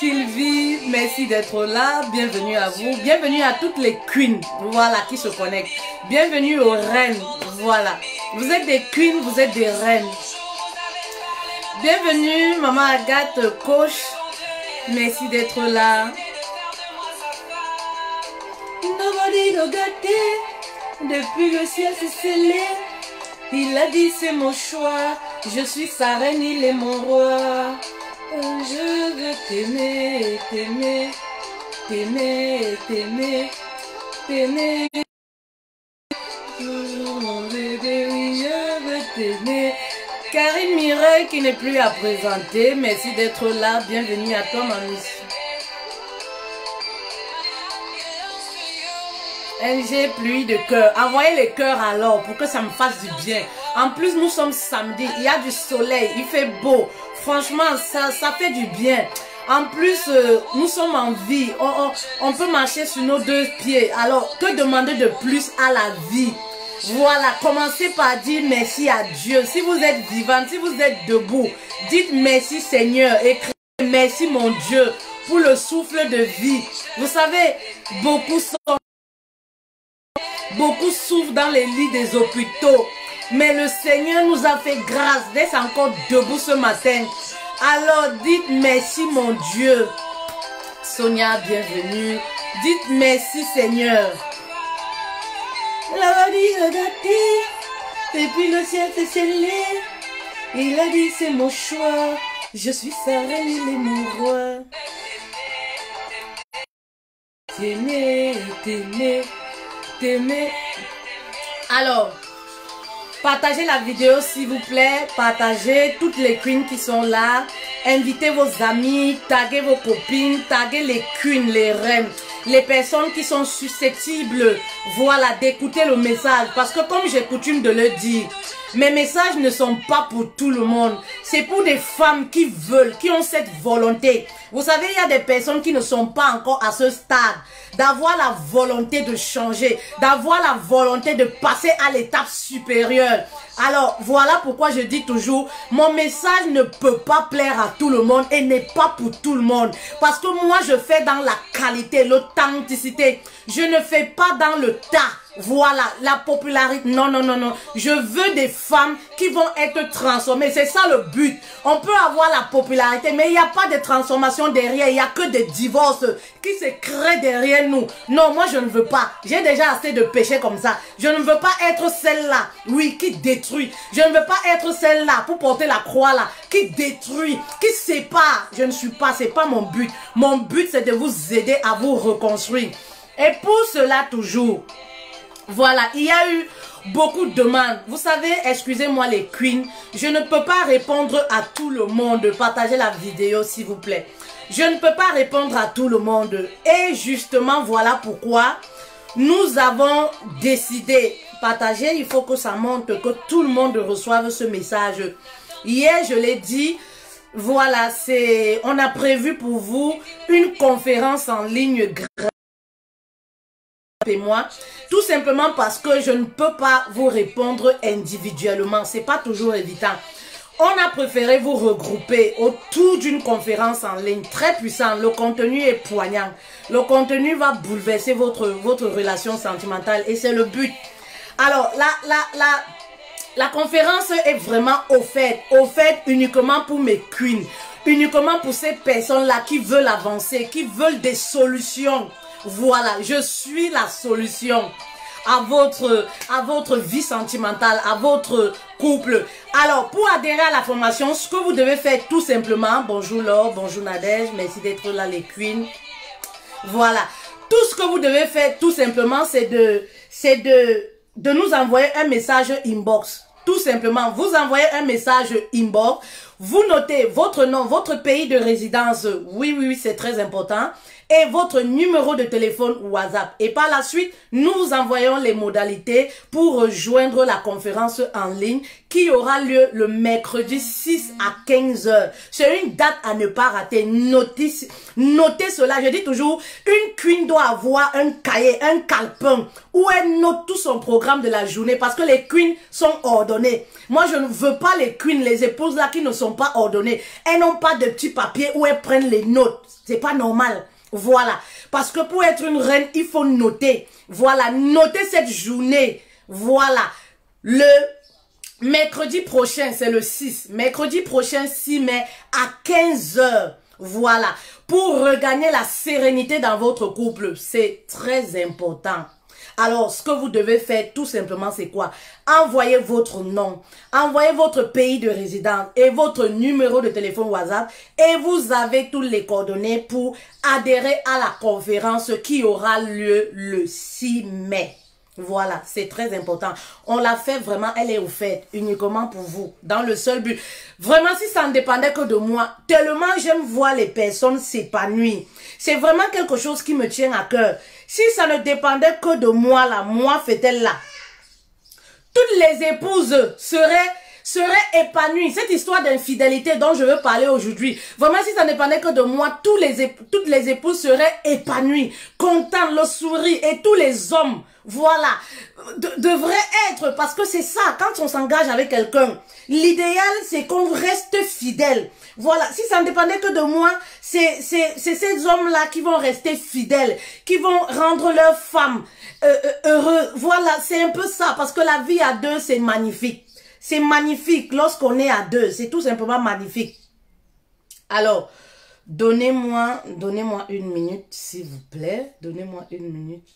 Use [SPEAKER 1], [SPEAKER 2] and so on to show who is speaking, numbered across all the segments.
[SPEAKER 1] Sylvie, merci d'être là. Bienvenue à vous. Bienvenue à toutes les queens, voilà, qui se connectent. Bienvenue aux reines, voilà. Vous êtes des queens, vous êtes des reines. Bienvenue, maman Agathe, coach. Merci d'être là. Nobody no got it. Depuis le ciel s'est scellé. Il a dit c'est mon choix. Je suis sa reine, il est mon roi. Je veux t'aimer, t'aimer, t'aimer, t'aimer, t'aimer. Toujours mon bébé, oui, je veux t'aimer. Karine Mireille qui n'est plus à présenter. Merci d'être là. Bienvenue à toi, mamie. NG, pluie de cœur. Envoyez les cœurs alors pour que ça me fasse du bien. En plus, nous sommes samedi. Il y a du soleil. Il fait beau. Franchement, ça fait du bien. En plus, nous sommes en vie. On peut marcher sur nos deux pieds. Alors, que demander de plus à la vie? Voilà, commencez par dire merci à Dieu. Si vous êtes vivant, si vous êtes debout, dites merci Seigneur. Écrivez merci mon Dieu pour le souffle de vie. Vous savez, beaucoup souffrent dans les lits des hôpitaux. Mais le Seigneur nous a fait grâce d'être encore debout ce matin. Alors dites merci mon Dieu. Sonia, bienvenue. Dites merci Seigneur. La vie et puis le ciel s'est scellé. Il a dit c'est mon choix. Je suis sa reine, il est mon roi. T'aimer, t'aimer, t'aimer. Alors, partagez la vidéo s'il vous plaît. Partagez toutes les queens qui sont là. Invitez vos amis, taguez vos copines, taguez les queens, les reines. Les personnes qui sont susceptibles, voilà, d'écouter le message. Parce que comme j'ai coutume de le dire, mes messages ne sont pas pour tout le monde. C'est pour des femmes qui veulent, qui ont cette volonté. Vous savez, il y a des personnes qui ne sont pas encore à ce stade d'avoir la volonté de changer, d'avoir la volonté de passer à l'étape supérieure. Alors, voilà pourquoi je dis toujours, mon message ne peut pas plaire à tout le monde et n'est pas pour tout le monde. Parce que moi, je fais dans la qualité, l'authenticité. Je ne fais pas dans le tas. Voilà, la popularité. Non, non, non, non. Je veux des femmes qui vont être transformées. C'est ça le but. On peut avoir la popularité, mais il n'y a pas de transformation derrière. Il n'y a que des divorces qui se créent derrière nous. Non, moi, je ne veux pas. J'ai déjà assez de péchés comme ça. Je ne veux pas être celle-là, oui, qui détruit. Je ne veux pas être celle-là pour porter la croix là, qui détruit, qui sépare. Je ne suis pas, c'est pas mon but. Mon but, c'est de vous aider à vous reconstruire. Et pour cela, toujours, voilà, il y a eu beaucoup de demandes. Vous savez, excusez-moi les queens, je ne peux pas répondre à tout le monde. Partagez la vidéo, s'il vous plaît. Je ne peux pas répondre à tout le monde. Et justement, voilà pourquoi nous avons décidé, partager, il faut que ça montre, que tout le monde reçoive ce message. Hier, je l'ai dit, voilà, on a prévu pour vous une conférence en ligne gratuite. Et moi, tout simplement parce que je ne peux pas vous répondre individuellement. C'est pas toujours évident. On a préféré vous regrouper autour d'une conférence en ligne très puissante. Le contenu est poignant. Le contenu va bouleverser votre relation sentimentale et c'est le but. Alors, la conférence est vraiment offerte uniquement pour mes queens. Uniquement pour ces personnes-là qui veulent avancer, qui veulent des solutions. Voilà, je suis la solution à votre vie sentimentale, à votre couple. Alors, pour adhérer à la formation, ce que vous devez faire tout simplement, bonjour Laure, bonjour Nadège, merci d'être là les queens. Voilà, tout ce que vous devez faire tout simplement, c'est de nous envoyer un message inbox. Tout simplement, vous envoyez un message inbox, vous notez votre nom, votre pays de résidence, oui, c'est très important. et votre numéro de téléphone WhatsApp. Et par la suite, nous vous envoyons les modalités pour rejoindre la conférence en ligne qui aura lieu le mercredi 6 à 15 heures. C'est une date à ne pas rater. Notez cela. Je dis toujours, une queen doit avoir un cahier, un calepin où elle note tout son programme de la journée parce que les queens sont ordonnées. Moi, je ne veux pas les queens, les épouses là qui ne sont pas ordonnées. Elles n'ont pas de petits papiers où elles prennent les notes. C'est pas normal. Voilà. Parce que pour être une reine, il faut noter. Voilà. Notez cette journée. Voilà. Le mercredi prochain, c'est le 6. Mercredi prochain, 6 mai, à 15 heures. Voilà. Pour regagner la sérénité dans votre couple. C'est très important. Alors, ce que vous devez faire, tout simplement, c'est quoi? Envoyez votre nom, envoyez votre pays de résidence et votre numéro de téléphone WhatsApp et vous avez toutes les coordonnées pour adhérer à la conférence qui aura lieu le 6 mai. Voilà, c'est très important. On l'a fait vraiment, elle est offerte uniquement pour vous, dans le seul but. Vraiment, si ça ne dépendait que de moi, tellement j'aime voir les personnes s'épanouir. C'est vraiment quelque chose qui me tient à cœur. Si ça ne dépendait que de moi, là, moi, fait-elle là. Toutes les épouses seraient épanouies. Cette histoire d'infidélité dont je veux parler aujourd'hui, vraiment, si ça ne dépendait que de moi, toutes les épouses seraient épanouies, contentes, le sourire, et tous les hommes, voilà, devraient être, parce que c'est ça, quand on s'engage avec quelqu'un, l'idéal, c'est qu'on reste fidèle. Voilà, si ça ne dépendait que de moi, c'est ces hommes-là qui vont rester fidèles, qui vont rendre leurs femmes heureuses. Voilà, c'est un peu ça, parce que la vie à deux, c'est magnifique. C'est magnifique lorsqu'on est à deux, c'est tout simplement magnifique. Alors, donnez-moi une minute, s'il vous plaît. Donnez-moi une minute.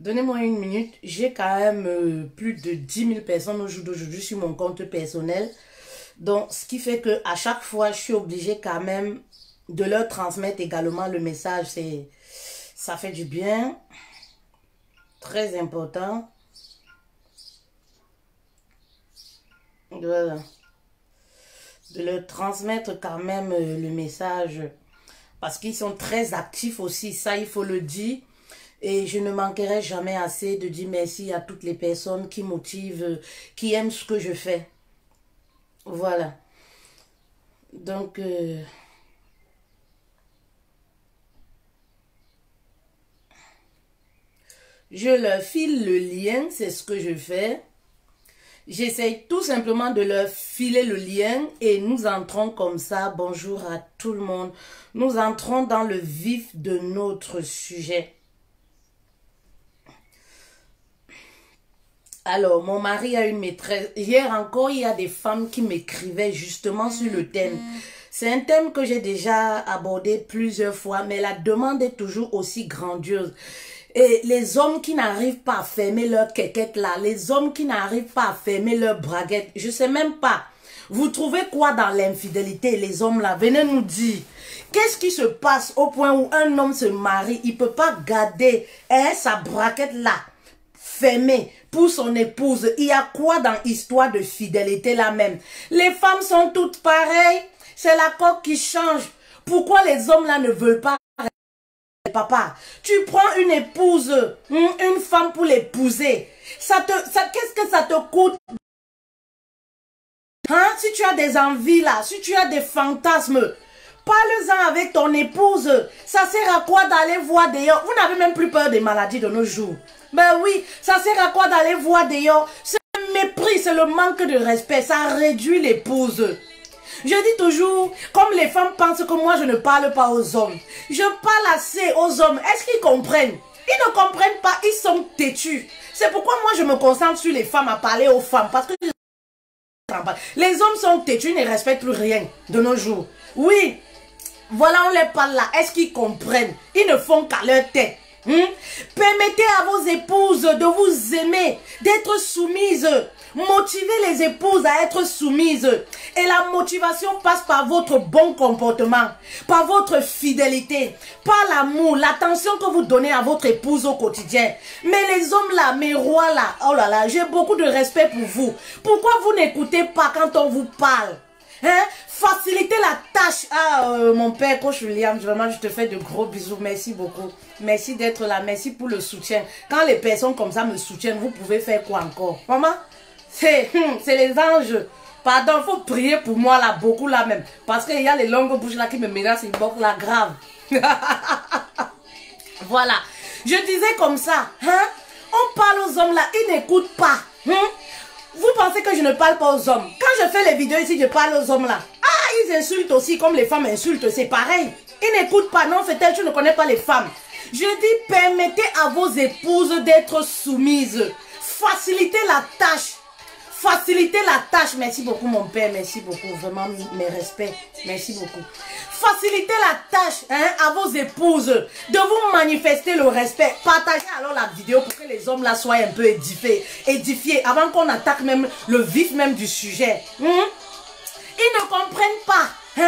[SPEAKER 1] Donnez-moi une minute. J'ai quand même plus de 10 000 personnes au jour d'aujourd'hui sur mon compte personnel. Donc, ce qui fait que à chaque fois, je suis obligée quand même de leur transmettre également le message. Ça fait du bien. Très important. Voilà. De leur transmettre quand même le message. Parce qu'ils sont très actifs aussi. Ça, il faut le dire. Et je ne manquerai jamais assez de dire merci à toutes les personnes qui motivent, qui aiment ce que je fais. Voilà. Donc, je leur file le lien, c'est ce que je fais. J'essaye tout simplement de leur filer le lien et nous entrons comme ça. Bonjour à tout le monde. Nous entrons dans le vif de notre sujet. Alors, mon mari a une maîtresse. Hier encore, il y a des femmes qui m'écrivaient justement sur le thème. C'est un thème que j'ai déjà abordé plusieurs fois, mais la demande est toujours aussi grandiose. Et les hommes qui n'arrivent pas à fermer leur quéquette là, les hommes qui n'arrivent pas à fermer leur braguette, je sais même pas. Vous trouvez quoi dans l'infidélité, les hommes là? Venez nous dire. Qu'est-ce qui se passe au point où un homme se marie, il peut pas garder sa braquette là fermée pour son épouse? Il y a quoi dans l'histoire de fidélité là même? Les femmes sont toutes pareilles, c'est la coque qui change. Pourquoi les hommes là ne veulent pas? Papa, tu prends une épouse, une femme pour l'épouser. Qu'est-ce que ça te coûte? Hein? Si tu as des envies là, si tu as des fantasmes, parle-en avec ton épouse. Ça sert à quoi d'aller voir dehors? Vous n'avez même plus peur des maladies de nos jours. Ben oui, ça sert à quoi d'aller voir dehors? C'est le mépris, c'est le manque de respect. Ça réduit l'épouse. Je dis toujours, comme les femmes pensent que moi je ne parle pas aux hommes, je parle assez aux hommes. Est-ce qu'ils comprennent? Ils ne comprennent pas, ils sont têtus. C'est pourquoi moi je me concentre sur les femmes, à parler aux femmes. Parce que les hommes sont têtus, ils ne respectent plus rien de nos jours. Oui, voilà, on les parle là. Est-ce qu'ils comprennent? Ils ne font qu'à leur tête. Permettez à vos épouses de vous aimer, d'être soumises. Motivez les épouses à être soumises. Et la motivation passe par votre bon comportement, par votre fidélité, par l'amour, l'attention que vous donnez à votre épouse au quotidien. Mais les hommes là, mes rois là, oh là là, j'ai beaucoup de respect pour vous. Pourquoi vous n'écoutez pas quand on vous parle? Hein? Faciliter la tâche. Ah, mon père, coach William, vraiment, je te fais de gros bisous. Merci beaucoup. Merci d'être là. Merci pour le soutien. Quand les personnes comme ça me soutiennent, vous pouvez faire quoi encore? Maman, c'est les anges. Pardon, il faut prier pour moi là, beaucoup là même. Parce qu'il y a les longues bouches là qui me menacent, ils bloquent là, grave. Voilà. Je disais comme ça, hein? On parle aux hommes là, ils n'écoutent pas. Hein? Vous pensez que je ne parle pas aux hommes? Quand je fais les vidéos ici, je parle aux hommes là. Ah, ils insultent aussi comme les femmes insultent, c'est pareil. Ils n'écoutent pas, non, fait-elle, tu ne connais pas les femmes. Je dis, permettez à vos épouses d'être soumises. Facilitez la tâche. Facilitez la tâche. Merci beaucoup mon père, merci beaucoup. Vraiment mes respects. Merci beaucoup. Facilitez la tâche à vos épouses de vous manifester le respect. Partagez alors la vidéo pour que les hommes là soient un peu édifiés avant qu'on attaque même le vif même du sujet. Ils ne comprennent pas.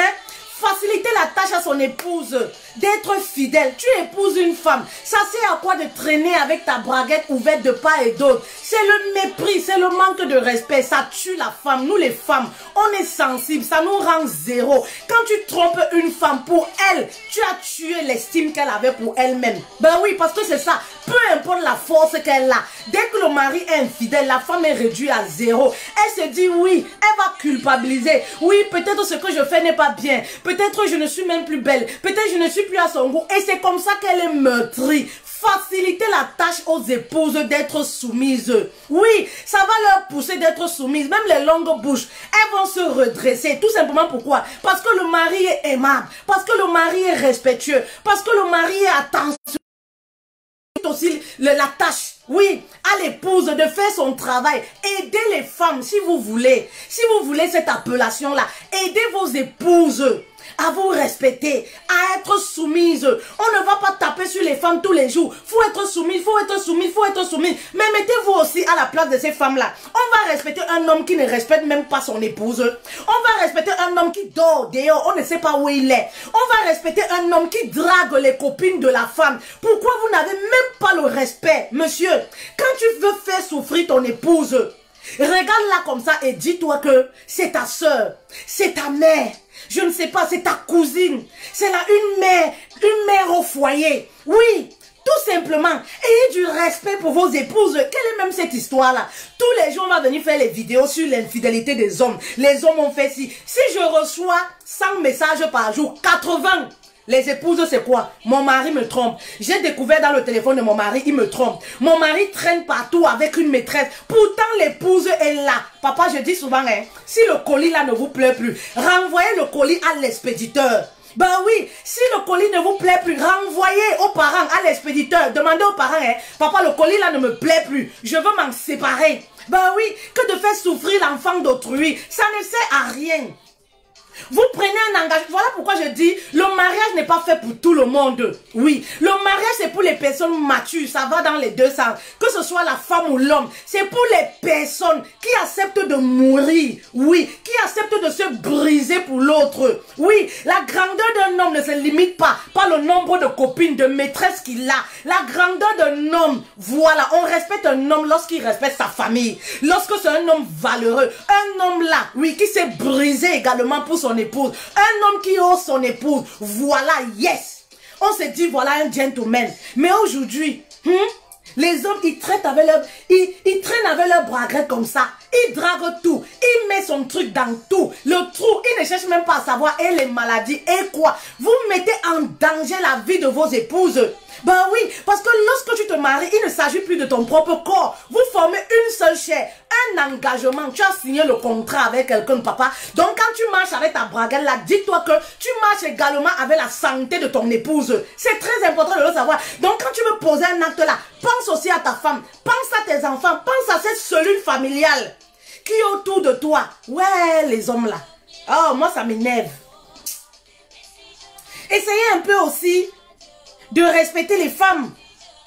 [SPEAKER 1] Faciliter la tâche à son épouse d'être fidèle. Tu épouses une femme. Ça sert à quoi de traîner avec ta braguette ouverte de part et d'autre? C'est le mépris, c'est le manque de respect. Ça tue la femme. Nous les femmes, on est sensibles. Ça nous rend zéro. Quand tu trompes une femme pour elle, tu as tué l'estime qu'elle avait pour elle-même. Ben oui, parce que c'est ça. Peu importe la force qu'elle a. Dès que le mari est infidèle, la femme est réduite à zéro. Elle se dit oui, elle va culpabiliser. Oui, peut-être ce que je fais n'est pas bien. Peut-être je ne suis même plus belle. Peut-être je ne suis plus à son goût. Et c'est comme ça qu'elle est meurtrie. Faciliter la tâche aux épouses d'être soumises. Oui, ça va leur pousser d'être soumises. Même les longues bouches, elles vont se redresser. Tout simplement pourquoi? Parce que le mari est aimable. Parce que le mari est respectueux. Parce que le mari est attentionné. Aussi la tâche, oui, à l'épouse de faire son travail. Aidez les femmes si vous voulez. Si vous voulez cette appellation-là, aidez vos épouses à vous respecter, à être soumise. On ne va pas taper sur les femmes tous les jours. Faut être soumise, faut être soumise, faut être soumise. Mais mettez-vous aussi à la place de ces femmes-là. On va respecter un homme qui ne respecte même pas son épouse. On va respecter un homme qui dort dehors, on ne sait pas où il est. On va respecter un homme qui drague les copines de la femme. Pourquoi vous n'avez même pas le respect, monsieur? Quand tu veux faire souffrir ton épouse, regarde-la comme ça et dis-toi que c'est ta soeur, c'est ta mère. Je ne sais pas, c'est ta cousine. C'est là une mère au foyer. Oui, tout simplement. Ayez du respect pour vos épouses. Quelle est même cette histoire-là? Tous les jours, on va venir faire les vidéos sur l'infidélité des hommes. Les hommes ont fait ci. Si je reçois 100 messages par jour, 80... Les épouses, c'est quoi? Mon mari me trompe. J'ai découvert dans le téléphone de mon mari, il me trompe. Mon mari traîne partout avec une maîtresse. Pourtant, l'épouse est là. Papa, je dis souvent, si le colis là ne vous plaît plus, renvoyez le colis à l'expéditeur. Ben oui, si le colis ne vous plaît plus, renvoyez aux parents, à l'expéditeur. Demandez aux parents, papa, le colis là ne me plaît plus. Je veux m'en séparer. Ben oui, que de faire souffrir l'enfant d'autrui, ça ne sert à rien. Vous prenez un engagement. Voilà pourquoi je dis, le mariage n'est pas fait pour tout le monde. Oui, le mariage c'est pour les personnes matures. Ça va dans les deux sens. Que ce soit la femme ou l'homme. C'est pour les personnes qui acceptent de mourir. Oui, qui acceptent de se briser pour l'autre. Oui, la grandeur d'un homme ne se limite pas par le nombre de copines, de maîtresses qu'il a. La grandeur d'un homme, voilà, on respecte un homme lorsqu'il respecte sa famille. Lorsque c'est un homme valeureux. Un homme là, oui, qui s'est brisé également pour son épouse, un homme qui ose son épouse, voilà, yes, on se dit voilà un gentleman. Mais aujourd'hui, les hommes ils traînent avec leur braguette comme ça, ils draguent tout, ils mettent son truc dans tout, le trou, ils ne cherchent même pas à savoir et les maladies et quoi. Vous mettez en danger la vie de vos épouses. Ben oui, parce que lorsque tu te maries, il ne s'agit plus de ton propre corps. Vous formez une seule chair, un engagement. Tu as signé le contrat avec quelqu'un, papa. Donc quand tu marches avec ta braguette là, dis-toi que tu marches également avec la santé de ton épouse. C'est très important de le savoir. Donc quand tu veux poser un acte là, pense aussi à ta femme, pense à tes enfants, pense à cette cellule familiale qui est autour de toi. Ouais, les hommes là. Oh, moi ça m'énerve. Essayez un peu aussi de respecter les femmes.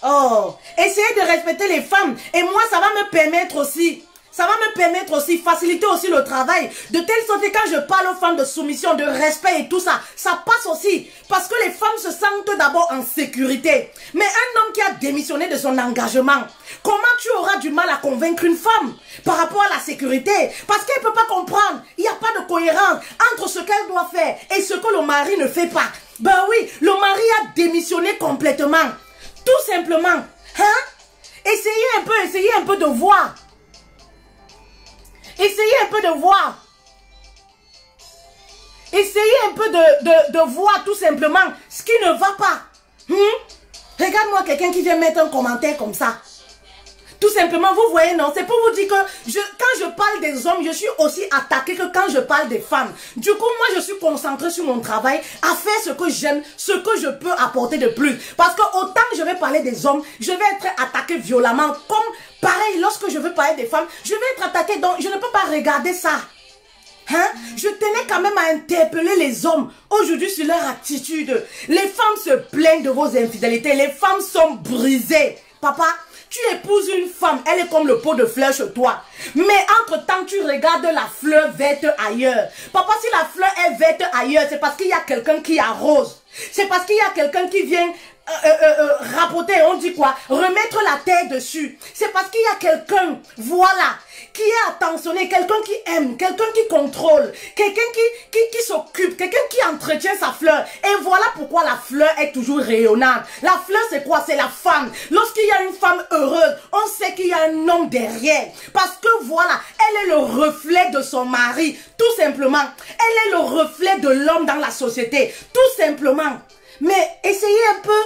[SPEAKER 1] Oh, essayez de respecter les femmes. Et moi, ça va me permettre aussi Ça va me permettre aussi, faciliter aussi le travail. De telle sorte que quand je parle aux femmes de soumission, de respect et tout ça, ça passe aussi. Parce que les femmes se sentent d'abord en sécurité. Mais un homme qui a démissionné de son engagement, comment tu auras du mal à convaincre une femme par rapport à la sécurité? Parce qu'elle ne peut pas comprendre. Il n'y a pas de cohérence entre ce qu'elle doit faire et ce que le mari ne fait pas. Ben oui, le mari a démissionné complètement. Tout simplement. Hein? Essayez un peu de voir. Essayez un peu de voir. Essayez un peu de voir tout simplement ce qui ne va pas. Regarde-moi quelqu'un qui vient mettre un commentaire comme ça. Tout simplement, vous voyez, non? C'est pour vous dire que quand je parle des hommes, je suis aussi attaquée que quand je parle des femmes. Du coup, moi, je suis concentrée sur mon travail, à faire ce que j'aime, ce que je peux apporter de plus. Parce que autant que je vais parler des hommes, je vais être attaquée violemment. Comme, pareil, lorsque je veux parler des femmes, je vais être attaquée. Donc, je ne peux pas regarder ça. Hein? Je tenais quand même à interpeller les hommes aujourd'hui sur leur attitude. Les femmes se plaignent de vos infidélités. Les femmes sont brisées. Papa, tu épouses une femme, elle est comme le pot de fleurs chez toi. Mais entre-temps, tu regardes la fleur verte ailleurs. Papa, si la fleur est verte ailleurs, c'est parce qu'il y a quelqu'un qui arrose. C'est parce qu'il y a quelqu'un qui vient rapoter, on dit quoi? Remettre la terre dessus. C'est parce qu'il y a quelqu'un, voilà, qui est attentionné, quelqu'un qui aime, quelqu'un qui contrôle, quelqu'un qui s'occupe, quelqu'un qui entretient sa fleur. Et voilà pourquoi la fleur est toujours rayonnante. La fleur, c'est quoi? C'est la femme. Lorsqu'il y a une femme heureuse, on sait qu'il y a un homme derrière. Parce que voilà, elle est le reflet de son mari, tout simplement. Elle est le reflet de l'homme dans la société, tout simplement. Mais essayez un peu,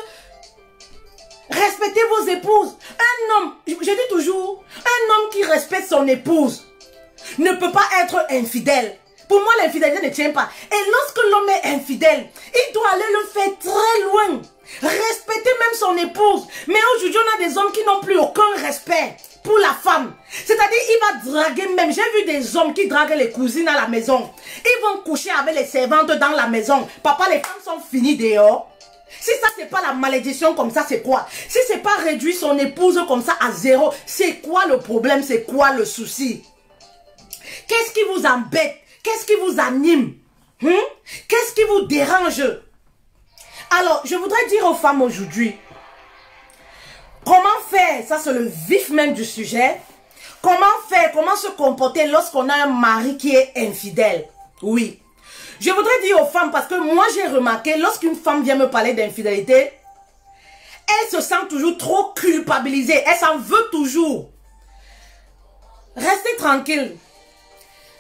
[SPEAKER 1] respectez vos épouses. Un homme, je dis toujours, un homme qui respecte son épouse ne peut pas être infidèle. Pour moi, l'infidélité ne tient pas. Et lorsque l'homme est infidèle, il doit aller le faire très loin. Respecter même son épouse. Mais aujourd'hui, on a des hommes qui n'ont plus aucun respect pour la femme. C'est-à-dire, il va draguer même. J'ai vu des hommes qui draguent les cousines à la maison. Ils vont coucher avec les servantes dans la maison. Papa, les femmes sont finies dehors. Si ça, c'est pas la malédiction comme ça, c'est quoi? Si c'est pas réduire son épouse comme ça à zéro, c'est quoi le problème? C'est quoi le souci? Qu'est-ce qui vous embête? Qu'est-ce qui vous anime? Qu'est-ce qui vous dérange? Alors, je voudrais dire aux femmes aujourd'hui, comment faire? Ça, c'est le vif même du sujet. Comment faire? Comment se comporter lorsqu'on a un mari qui est infidèle? Oui. Je voudrais dire aux femmes, parce que moi, j'ai remarqué, lorsqu'une femme vient me parler d'infidélité, elle se sent toujours trop culpabilisée. Elle s'en veut toujours. Restez tranquille.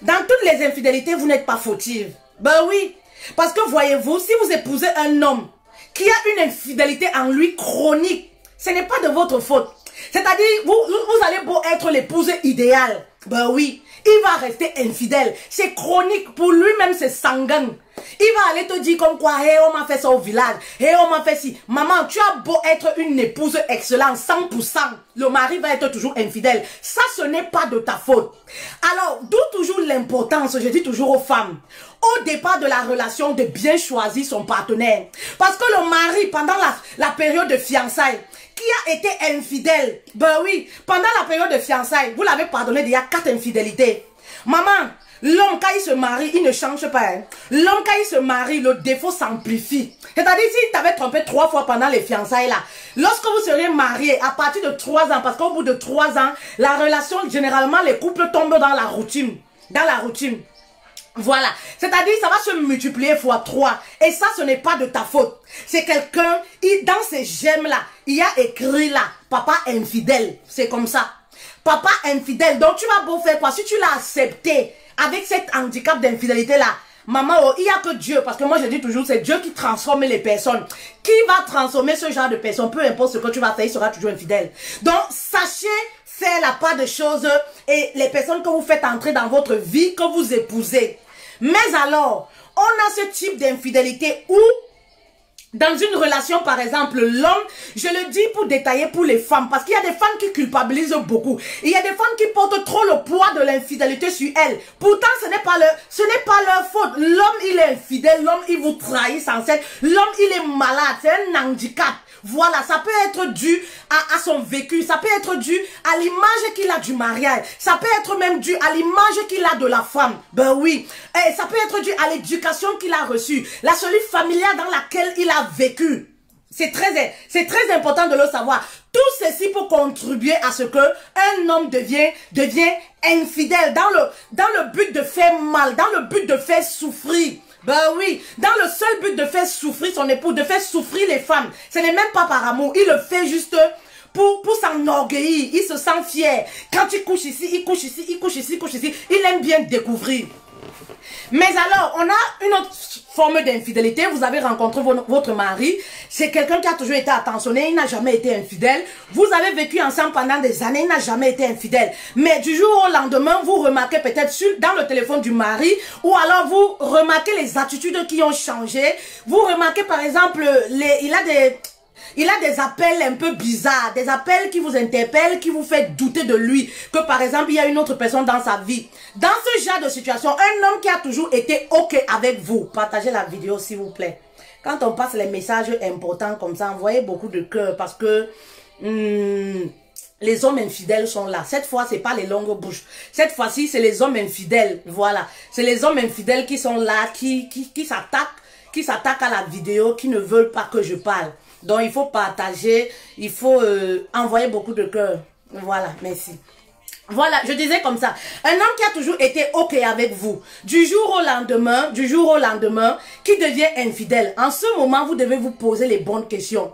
[SPEAKER 1] Dans toutes les infidélités, vous n'êtes pas fautive. Ben oui. Parce que voyez-vous, si vous épousez un homme qui a une infidélité en lui chronique, ce n'est pas de votre faute. C'est-à-dire, vous allez beau être l'épouse idéale. Ben oui, il va rester infidèle. C'est chronique. Pour lui-même, c'est sanguin. Il va aller te dire comme quoi, hey, on m'a fait ça au village. Hey, on m'a fait ci. Maman, tu as beau être une épouse excellente, 100%. Le mari va être toujours infidèle. Ça, ce n'est pas de ta faute. Alors, d'où toujours l'importance, je dis toujours aux femmes, au départ de la relation, de bien choisir son partenaire. Parce que le mari, pendant la période de fiançailles, qui a été infidèle, ben oui, pendant la période de fiançailles, vous l'avez pardonné d'il y a 4 infidélités. Maman, l'homme, quand il se marie, il ne change pas. Hein. L'homme, quand il se marie, le défaut s'amplifie. C'est-à-dire, s'il t'avait trompé 3 fois pendant les fiançailles, là, lorsque vous serez mariés, à partir de 3 ans, parce qu'au bout de 3 ans, la relation, généralement, les couples tombent dans la routine. Dans la routine. Voilà. C'est-à-dire, ça va se multiplier fois 3. Et ça, ce n'est pas de ta faute. C'est quelqu'un, dans ces gemmes-là, il y a écrit là, papa infidèle. C'est comme ça. Papa infidèle. Donc, tu vas beau faire quoi? Si tu l'as accepté avec cet handicap d'infidélité-là, maman, oh, il n'y a que Dieu. Parce que moi, je dis toujours, c'est Dieu qui transforme les personnes. Qui va transformer ce genre de personnes? Peu importe ce que tu vas faire, il sera toujours infidèle. Donc, sachez faire la part des choses et les personnes que vous faites entrer dans votre vie, que vous épousez. Mais alors, on a ce type d'infidélité où, dans une relation, par exemple, l'homme, je le dis pour détailler pour les femmes, parce qu'il y a des femmes qui culpabilisent beaucoup. Il y a des femmes qui portent trop le poids de l'infidélité sur elles. Pourtant, ce n'est pas leur faute. L'homme, il est infidèle. L'homme, il vous trahit sans cesse. L'homme, il est malade. C'est un handicap. Voilà, ça peut être dû à son vécu, ça peut être dû à l'image qu'il a du mariage, ça peut être même dû à l'image qu'il a de la femme. Ben oui, et ça peut être dû à l'éducation qu'il a reçue, la solide familiale dans laquelle il a vécu. C'est très important de le savoir. Tout ceci pour contribuer à ce que un homme devient infidèle dans le but de faire mal, dans le but de faire souffrir. Ben oui, dans le seul but de faire souffrir son époux, de faire souffrir les femmes. Ce n'est même pas par amour, il le fait juste pour s'enorgueillir. Il se sent fier. Quand il couche ici, il couche ici, il couche ici, il couche ici. Il aime bien découvrir. Mais alors, on a une autre forme d'infidélité. Vous avez rencontré votre mari. C'est quelqu'un qui a toujours été attentionné. Il n'a jamais été infidèle. Vous avez vécu ensemble pendant des années. Il n'a jamais été infidèle. Mais du jour au lendemain, vous remarquez peut-être dans le téléphone du mari, ou alors vous remarquez les attitudes qui ont changé. Vous remarquez par exemple, il a des appels un peu bizarres, des appels qui vous interpellent, qui vous fait douter de lui, que par exemple, il y a une autre personne dans sa vie. Dans ce genre de situation, un homme qui a toujours été OK avec vous, partagez la vidéo s'il vous plaît. Quand on passe les messages importants comme ça, envoyez beaucoup de cœur parce que les hommes infidèles sont là. Cette fois, c'est pas les longues bouches. Cette fois-ci, c'est les hommes infidèles. Voilà. C'est les hommes infidèles qui sont là, qui s'attaquent à la vidéo, qui ne veulent pas que je parle. Donc, il faut partager, il faut envoyer beaucoup de cœur. Voilà, merci. Voilà, je disais comme ça. Un homme qui a toujours été OK avec vous, du jour au lendemain, qui devient infidèle. En ce moment, vous devez vous poser les bonnes questions.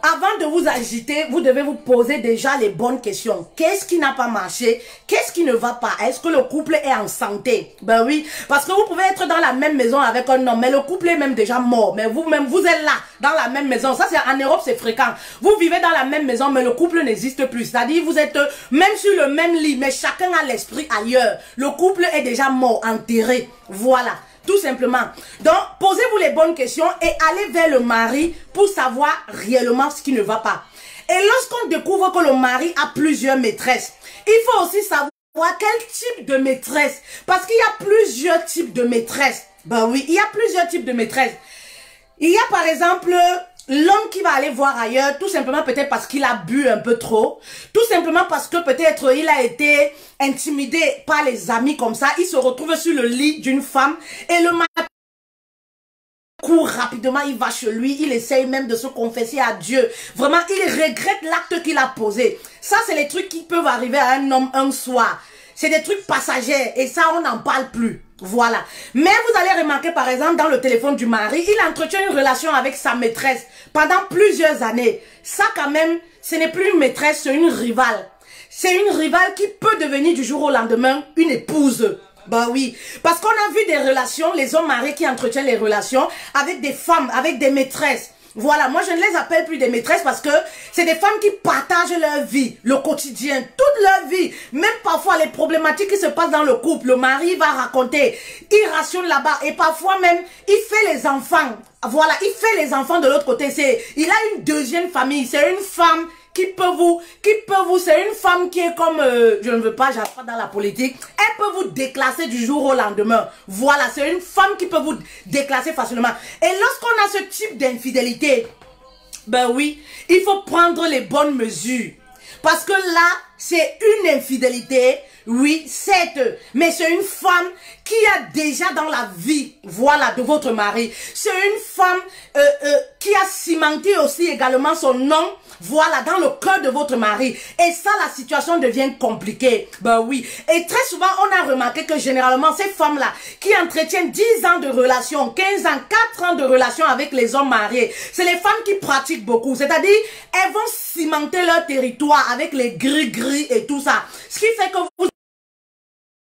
[SPEAKER 1] Avant de vous agiter, vous devez vous poser déjà les bonnes questions. Qu'est-ce qui n'a pas marché? Qu'est-ce qui ne va pas? Est-ce que le couple est en santé? Ben oui, parce que vous pouvez être dans la même maison avec un homme, mais le couple est même déjà mort. Mais vous-même, vous êtes là, dans la même maison. Ça, c'est en Europe, c'est fréquent. Vous vivez dans la même maison, mais le couple n'existe plus. C'est-à-dire, vous êtes même sur le même lit, mais chacun a l'esprit ailleurs. Le couple est déjà mort, enterré. Voilà. Tout simplement. Donc, posez-vous les bonnes questions et allez vers le mari pour savoir réellement ce qui ne va pas. Et lorsqu'on découvre que le mari a plusieurs maîtresses, il faut aussi savoir quel type de maîtresse. Parce qu'il y a plusieurs types de maîtresses. Ben oui, il y a plusieurs types de maîtresses. Il y a par exemple l'homme qui va aller voir ailleurs, tout simplement peut-être parce qu'il a bu un peu trop, tout simplement parce que peut-être il a été intimidé par les amis comme ça, il se retrouve sur le lit d'une femme et le matin, court rapidement, il va chez lui, il essaye même de se confesser à Dieu. Vraiment, il regrette l'acte qu'il a posé. Ça, c'est les trucs qui peuvent arriver à un homme un soir. C'est des trucs passagers et ça, on n'en parle plus. Voilà. Mais vous allez remarquer, par exemple, dans le téléphone du mari, il entretient une relation avec sa maîtresse pendant plusieurs années. Ça, quand même, ce n'est plus une maîtresse, c'est une rivale. C'est une rivale qui peut devenir du jour au lendemain une épouse. Bah oui, parce qu'on a vu des relations, les hommes mariés qui entretiennent les relations avec des femmes, avec des maîtresses. Voilà, moi je ne les appelle plus des maîtresses parce que c'est des femmes qui partagent leur vie, le quotidien, toute leur vie. Même parfois les problématiques qui se passent dans le couple, le mari va raconter, il rationne là-bas et parfois même il fait les enfants. Voilà, il fait les enfants de l'autre côté. Il a une deuxième famille, c'est une femme c'est une femme qui est comme, je ne veux pas, j'apprends pas dans la politique, elle peut vous déclasser du jour au lendemain. Voilà, c'est une femme qui peut vous déclasser facilement. Et lorsqu'on a ce type d'infidélité, ben oui, il faut prendre les bonnes mesures. Parce que là, c'est une infidélité, oui, certes, mais c'est une femme qui a déjà dans la vie, voilà, de votre mari. C'est une femme qui a cimenté aussi également son nom, voilà, dans le cœur de votre mari. Et ça, la situation devient compliquée. Ben oui. Et très souvent, on a remarqué que généralement, ces femmes-là, qui entretiennent 10 ans de relation, 15 ans, 4 ans de relation avec les hommes mariés, c'est les femmes qui pratiquent beaucoup. C'est-à-dire, elles vont cimenter leur territoire avec les gris-gris et tout ça. Ce qui fait que vous...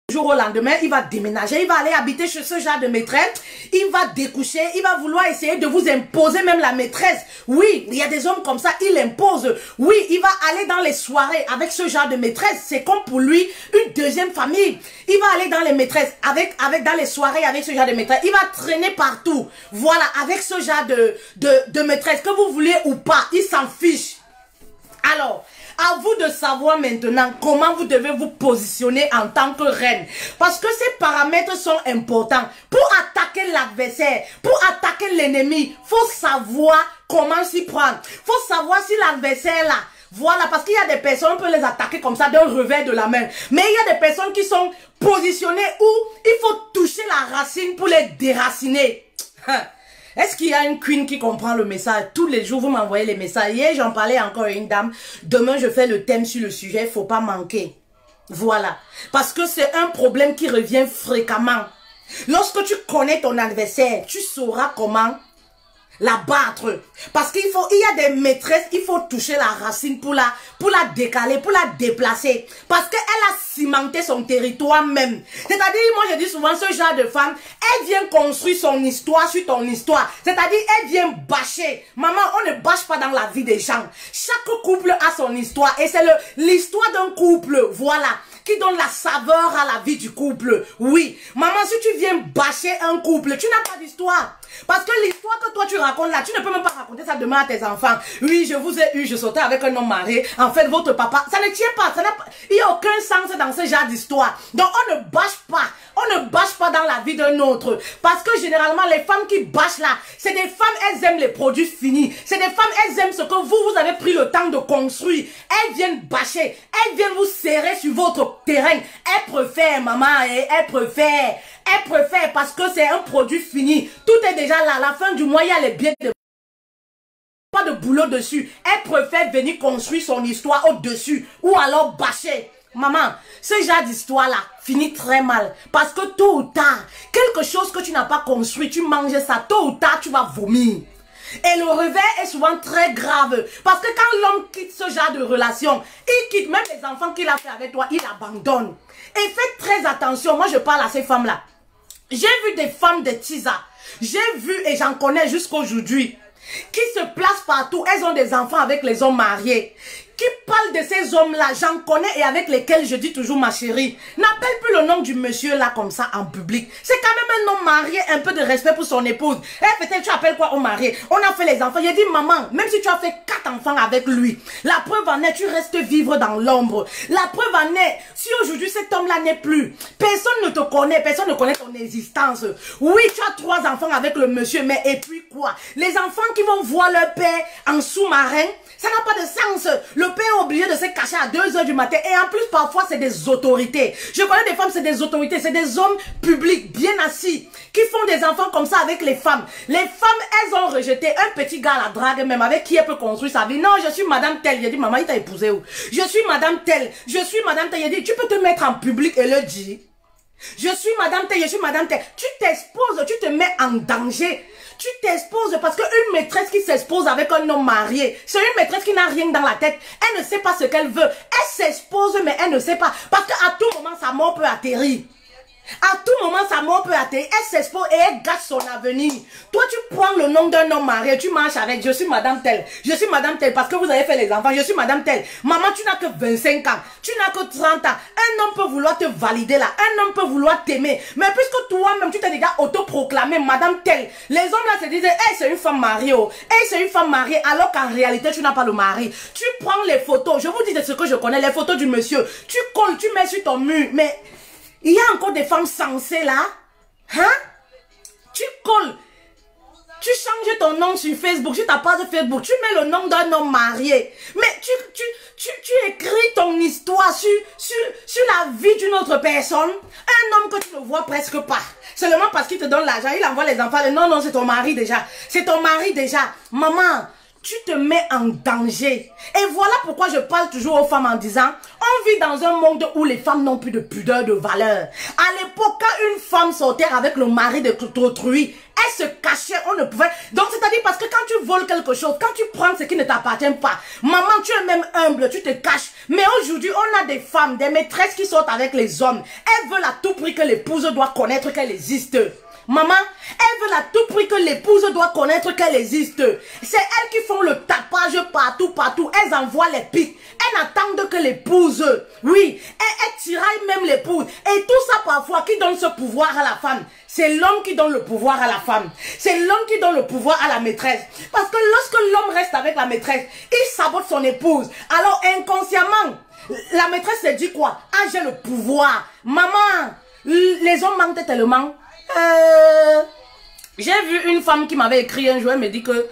[SPEAKER 1] jour au lendemain, il va déménager, il va aller habiter chez ce genre de maîtresse, il va découcher, il va vouloir essayer de vous imposer même la maîtresse. Oui, il y a des hommes comme ça, il impose. Oui, il va aller dans les soirées avec ce genre de maîtresse. C'est comme pour lui une deuxième famille. Il va aller dans les maîtresses, dans les soirées avec ce genre de maîtresse. Il va traîner partout. Voilà, avec ce genre de maîtresse, que vous voulez ou pas, il s'en fiche. Alors, à vous de savoir maintenant comment vous devez vous positionner en tant que reine. Parce que ces paramètres sont importants pour attaquer la l'adversaire, pour attaquer l'ennemi, faut savoir comment s'y prendre. Faut savoir si l'adversaire là, voilà, parce qu'il y a des personnes, on peut les attaquer comme ça d'un revers de la main. Mais il y a des personnes qui sont positionnées où il faut toucher la racine pour les déraciner. Est-ce qu'il y a une queen qui comprend le message? Tous les jours, vous m'envoyez les messages. Hier, j'en parlais encore à une dame. Demain, je fais le thème sur le sujet. Il ne faut pas manquer. Voilà. Parce que c'est un problème qui revient fréquemment. Lorsque tu connais ton adversaire, tu sauras comment la battre. Parce qu'il y a des maîtresses, il faut toucher la racine pour la décaler, pour la déplacer. Parce qu'elle a cimenté son territoire même. C'est-à-dire, moi je dis souvent, ce genre de femme, elle vient construire son histoire sur ton histoire. C'est-à-dire, elle vient bâcher. Maman, on ne bâche pas dans la vie des gens. Chaque couple a son histoire. Et c'est l'histoire d'un couple, voilà, qui donne la saveur à la vie du couple. Oui. Maman, si tu viens bâcher un couple, tu n'as pas d'histoire. Parce que l'histoire que toi tu racontes là, tu ne peux même pas raconter ça demain à tes enfants. Oui, je vous ai eu, je sautais avec un homme marié. En fait, votre papa, ça ne tient pas. Il n'y a aucun sens dans ce genre d'histoire. Donc, on ne bâche pas. On ne bâche pas dans la vie d'un autre. Parce que généralement, les femmes qui bâchent là, c'est des femmes, elles aiment les produits finis. C'est des femmes, elles aiment ce que vous avez pris le temps de construire. Elles viennent bâcher. Elles viennent vous serrer sur votre terrain. Elles préfèrent, maman, et elles préfèrent. Elle préfère parce que c'est un produit fini. Tout est déjà là. À la fin du mois, il y a les billets de... Pas de boulot dessus. Elle préfère venir construire son histoire au-dessus. Ou alors bâcher. Maman, ce genre d'histoire-là finit très mal. Parce que tôt ou tard, quelque chose que tu n'as pas construit, tu manges ça. Tôt ou tard, tu vas vomir. Et le revers est souvent très grave. Parce que quand l'homme quitte ce genre de relation, il quitte même les enfants qu'il a fait avec toi, il abandonne. Et faites très attention. Moi, je parle à ces femmes-là. J'ai vu des femmes de Tisa. J'ai vu et j'en connais jusqu'aujourd'hui. Qui se placent partout. Elles ont des enfants avec les hommes mariés. Qui parlent de ces hommes-là. J'en connais et avec lesquels je dis toujours ma chérie. N'appelle plus le nom du monsieur là comme ça en public. C'est quand même un homme marié. Un peu de respect pour son épouse. Eh, peut-être tu appelles quoi homme marié? On a fait les enfants. J'ai dit maman, même si tu as fait 4 enfants avec lui. La preuve en est, tu restes vivre dans l'ombre. La preuve en est, si aujourd'hui cet homme-là n'est plus. Personne ne te connaît. Personne ne connaît ton existence. Oui, tu as 3 enfants avec le monsieur. Mais et puis quoi? Les enfants qui vont voir leur père en sous-marin. Ça n'a pas de sens. Le père est obligé de se cacher à 2 h du matin. Et en plus, parfois, c'est des autorités. Je connais des femmes, c'est des autorités. C'est des hommes publics, bien assis, qui font des enfants comme ça avec les femmes. Les femmes, elles ont rejeté un petit gars à la drague même, avec qui elle peut construire sa vie. Non, je suis madame telle. J'ai dit, maman, il t'a épousé où? Je suis madame telle. Je suis madame telle. J'ai dit, tu peux te mettre en public et le dire. Je suis madame telle, je suis madame telle. Tu t'exposes, tu te mets en danger. Tu t'exposes parce qu'une maîtresse qui s'expose avec un homme marié, c'est une maîtresse qui n'a rien dans la tête. Elle ne sait pas ce qu'elle veut. Elle s'expose mais elle ne sait pas. Parce qu'à tout moment, sa mort peut atterrir. À tout moment, sa mort peut atterrir. Elle s'expose et elle gâche son avenir. Toi, tu prends le nom d'un homme marié, tu marches avec, je suis madame telle. Je suis madame telle parce que vous avez fait les enfants. Je suis madame telle. Maman, tu n'as que 25 ans. Tu n'as que 30 ans. Un homme peut vouloir te valider là. Un homme peut vouloir t'aimer. Mais puisque toi-même, tu t'es déjà autoproclamé madame telle. Les hommes là se disaient, hey, c'est une femme mariée. Oh. Hey, c'est une femme mariée. Alors qu'en réalité, tu n'as pas le mari. Tu prends les photos. Je vous dis de ce que je connais. Les photos du monsieur. Tu colles, tu mets sur ton mur. Mais... il y a encore des femmes sensées là. Hein? Tu colles. Tu changes ton nom sur Facebook. Tu tapes pas sur Facebook. Tu mets le nom d'un homme marié. Mais tu écris ton histoire sur la vie d'une autre personne. Un homme que tu ne vois presque pas. Seulement parce qu'il te donne l'argent. Il envoie les enfants. Non, non, c'est ton mari déjà. C'est ton mari déjà. Maman, tu te mets en danger. Et voilà pourquoi je parle toujours aux femmes en disant, on vit dans un monde où les femmes n'ont plus de pudeur, de valeur. À l'époque, quand une femme sortait avec le mari de autrui, elle se cachait, on ne pouvait... Donc, c'est-à-dire parce que quand tu voles quelque chose, quand tu prends ce qui ne t'appartient pas, maman, tu es même humble, tu te caches. Mais aujourd'hui, on a des femmes, des maîtresses qui sortent avec les hommes. Elles veulent à tout prix que l'épouse doit connaître qu'elle existe. Maman, elles veulent à tout prix que l'épouse doit connaître qu'elle existe. C'est elles qui font le tapage partout, partout. Elles envoient les pics. Elles n'attendent que l'épouse. Oui, elles tiraillent même l'épouse. Et tout ça parfois, qui donne ce pouvoir à la femme? C'est l'homme qui donne le pouvoir à la femme. C'est l'homme qui donne le pouvoir à la maîtresse. Parce que lorsque l'homme reste avec la maîtresse, il sabote son épouse. Alors inconsciemment, la maîtresse se dit quoi? Ah, j'ai le pouvoir. Maman, les hommes mentent tellement. J'ai vu une femme qui m'avait écrit un jour, elle me dit que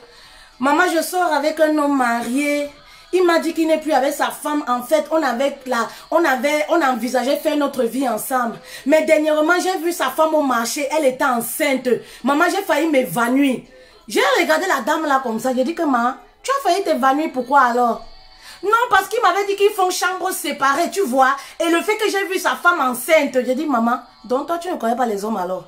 [SPEAKER 1] maman, je sors avec un homme marié. Il m'a dit qu'il n'est plus avec sa femme. En fait, on envisageait faire notre vie ensemble. Mais dernièrement, j'ai vu sa femme au marché. Elle était enceinte. Maman, j'ai failli m'évanouir. J'ai regardé la dame là comme ça. J'ai dit que maman, tu as failli t'évanouir. Pourquoi alors? Non, parce qu'il m'avait dit qu'ils font chambre séparée, tu vois. Et le fait que j'ai vu sa femme enceinte, j'ai dit maman, donc toi tu ne connais pas les hommes alors?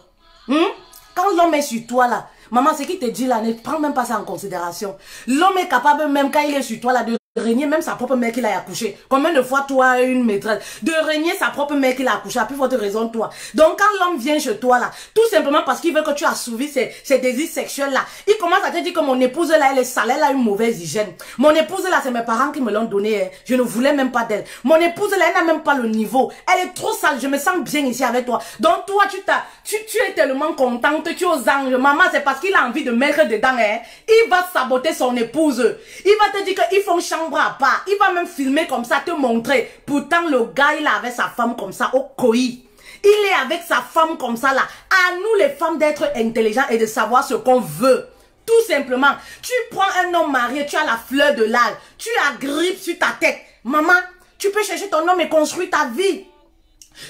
[SPEAKER 1] Quand l'homme est sur toi là, maman, ce qu'il te dit là, ne prends même pas ça en considération. L'homme est capable même quand il est sur toi là de régner même sa propre mère qu'il a accouché. Combien de fois toi une maîtresse de régner sa propre mère qu'il a accouché, à plus forte raison toi. Donc quand l'homme vient chez toi là, tout simplement parce qu'il veut que tu assouvis ses désirs sexuels là, il commence à te dire que mon épouse là, elle est sale, elle a une mauvaise hygiène. Mon épouse là, c'est mes parents qui me l'ont donné, hein. Je ne voulais même pas d'elle. Mon épouse là, elle n'a même pas le niveau. Elle est trop sale, je me sens bien ici avec toi. Donc toi, tu es tellement contente, tu es aux anges. Maman, c'est parce qu'il a envie de mettre dedans, hein. Il va saboter son épouse. Il va te dire qu'ils font chambre à part. Il va même filmer comme ça, te montrer. Pourtant, le gars, il est avec sa femme comme ça, au coï. Il est avec sa femme comme ça, là. À nous, les femmes, d'être intelligents et de savoir ce qu'on veut. Tout simplement. Tu prends un homme marié, tu as la fleur de l'âge. Tu agrippes sur ta tête. Maman, tu peux chercher ton homme et construire ta vie.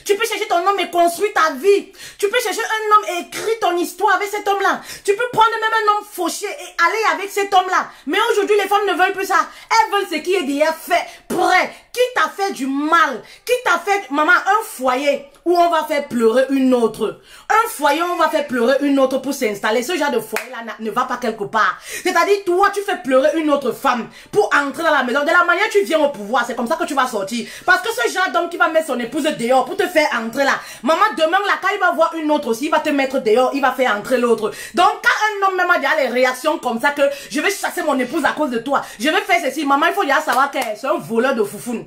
[SPEAKER 1] Tu peux chercher ton homme et construire ta vie. Tu peux chercher un homme et écrire ton histoire avec cet homme-là. Tu peux prendre même un homme fauché et aller avec cet homme-là. Mais aujourd'hui, les femmes ne veulent plus ça. Elles veulent ce qui est déjà fait, prêt. Qui t'a fait du mal? Qui t'a fait, maman, un foyer où on va faire pleurer une autre. Un foyer où on va faire pleurer une autre pour s'installer. Ce genre de foyer-là ne va pas quelque part. C'est-à-dire, toi, tu fais pleurer une autre femme pour entrer dans la maison. De la manière tu viens au pouvoir, c'est comme ça que tu vas sortir. Parce que ce genre d'homme qui va mettre son épouse dehors pour te faire entrer là. Maman, demain là, quand il va voir une autre aussi, il va te mettre dehors, il va faire entrer l'autre. Donc, quand un homme même a déjà les réactions comme ça que je vais chasser mon épouse à cause de toi, je vais faire ceci. Maman, il faut déjà savoir que c'est un voleur de foufoune.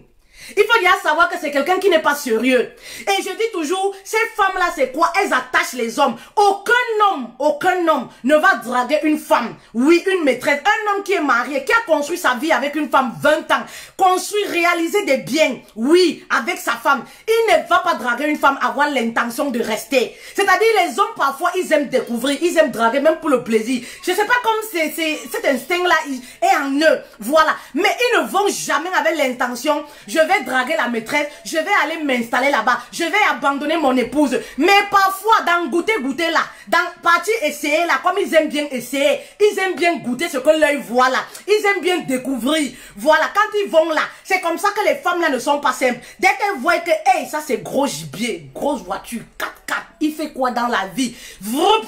[SPEAKER 1] Il faut déjà savoir que c'est quelqu'un qui n'est pas sérieux. Et je dis toujours, ces femmes-là, c'est quoi? Elles attachent les hommes. Aucun homme ne va draguer une femme. Oui, une maîtresse. Un homme qui est marié, qui a construit sa vie avec une femme 20 ans. Construit, réalisé des biens. Oui, avec sa femme. Il ne va pas draguer une femme, avoir l'intention de rester. C'est-à-dire, les hommes, parfois, ils aiment découvrir. Ils aiment draguer, même pour le plaisir. Je ne sais pas comme cet instinct-là est en eux. Voilà. Mais ils ne vont jamais avec l'intention, je vais draguer la maîtresse, je vais aller m'installer là-bas, je vais abandonner mon épouse. Mais parfois, dans goûter là, dans partir essayer là, comme ils aiment bien essayer, ils aiment bien goûter ce que l'œil voit là, ils aiment bien découvrir. Voilà, quand ils vont là, c'est comme ça que les femmes là ne sont pas simples. Dès qu'elles voient que, hey, ça c'est gros gibier, grosse voiture, 4x4, il fait quoi dans la vie?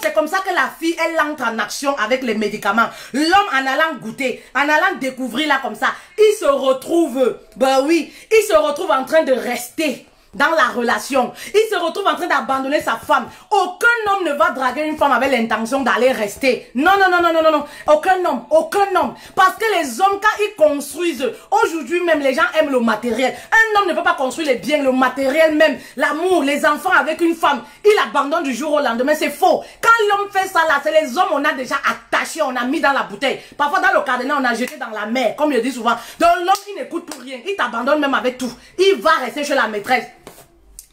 [SPEAKER 1] C'est comme ça que la fille, elle entre en action avec les médicaments. L'homme, en allant goûter, en allant découvrir là comme ça, il se retrouve, ben oui, il se retrouve en train de rester dans la relation. Il se retrouve en train d'abandonner sa femme. Aucun homme ne va draguer une femme avec l'intention d'aller rester. Non, non, non, non, non, non, non. Aucun homme. Parce que les hommes, quand ils construisent, aujourd'hui même, les gens aiment le matériel. Un homme ne peut pas construire les biens, le matériel même, l'amour, les enfants avec une femme. Il abandonne du jour au lendemain. C'est faux. Quand l'homme fait ça là, c'est les hommes, on a déjà attaché, on a mis dans la bouteille. Parfois dans le cadenas, on a jeté dans la mer, comme je dis souvent. Donc l'homme, il n'écoute pour rien. Il t'abandonne même avec tout. Il va rester chez la maîtresse.